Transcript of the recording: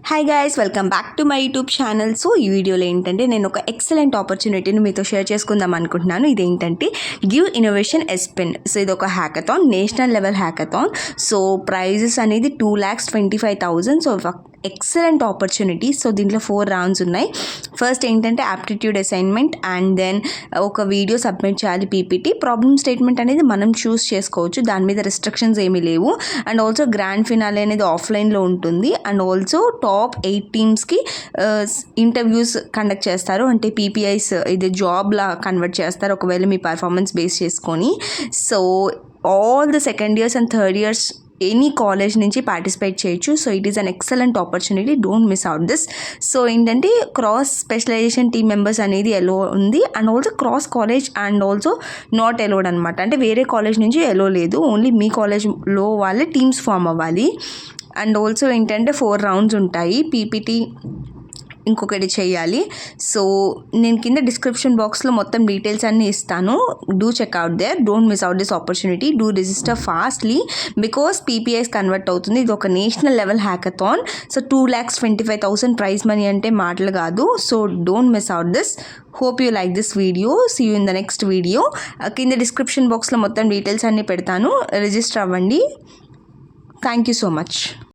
Hi guys, welcome back to my YouTube channel. So ఈ వీడియోలో ఏంటంటే నేను ఒక ఎక్సలెంట్ ఆపర్చునిటీని మీతో షేర్ చేసుకుందాం అనుకుంటున్నాను. ఇదేంటంటే గివ్ ఇన్నోవేషన్ ఎస్పెన్. సో ఇది ఒక hackathon, national level hackathon. So prizes అనేది 2,25,000. So excellent opportunity. సో దీంట్లో 4 రౌండ్స్ ఉన్నాయి. ఫస్ట్ ఏంటంటే ఆప్టిట్యూడ్ అసైన్మెంట్, అండ్ దెన్ ఒక వీడియో సబ్మిట్ చేయాలి, పీపీటీ. ప్రాబ్లమ్ స్టేట్మెంట్ అనేది మనం చూస్ చేసుకోవచ్చు, దాని మీద రిస్ట్రిక్షన్స్ ఏమీ లేవు. అండ్ ఆల్సో గ్రాండ్ ఫినాలే అనేది ఆఫ్లైన్లో ఉంటుంది. అండ్ ఆల్సో టాప్ 8 టీమ్స్కి ఇంటర్వ్యూస్ కండక్ట్ చేస్తారు, అంటే పీపీఐస్ ఇది జాబ్లా కన్వర్ట్ చేస్తారు ఒకవేళ మీ పర్ఫార్మెన్స్ బేస్ చేసుకొని. So all the second years and third years any college నుంచి పార్టిసిపేట్ చేయొచ్చు. So it is an excellent opportunity, don't miss out this. So ఏంటంటే క్రాస్ స్పెషలైజేషన్ టీమ్ మెంబర్స్ అనేది ఎలో ఉంది, and also cross college and also not allowed అనమాట. అంటే వేరే college నుంచి ఎలో లేదు, ఓన్లీ మీ కాలేజ్లో వాళ్ళే టీమ్స్ ఫామ్ అవ్వాలి. అండ్ ఆల్సో ఏంటంటే 4 రౌండ్స్ ఉంటాయి. పీపీటీ ఇంకొకటి చేయాలి. సో నేను కింద డిస్క్రిప్షన్ బాక్స్లో మొత్తం డీటెయిల్స్ అన్నీ ఇస్తాను. Do check out there, don't miss out this opportunity. Do register fastly because PPIs convert అవుతుంది. ఇది ఒక national level hackathon. So 2,25,000 prize money అంటే మాటలు కాదు. So don't miss out this. Hope you like this video. See you in the next video. కింద description బాక్స్లో మొత్తం details అన్నీ పెడతాను, రిజిస్టర్ అవ్వండి. Thank you so much.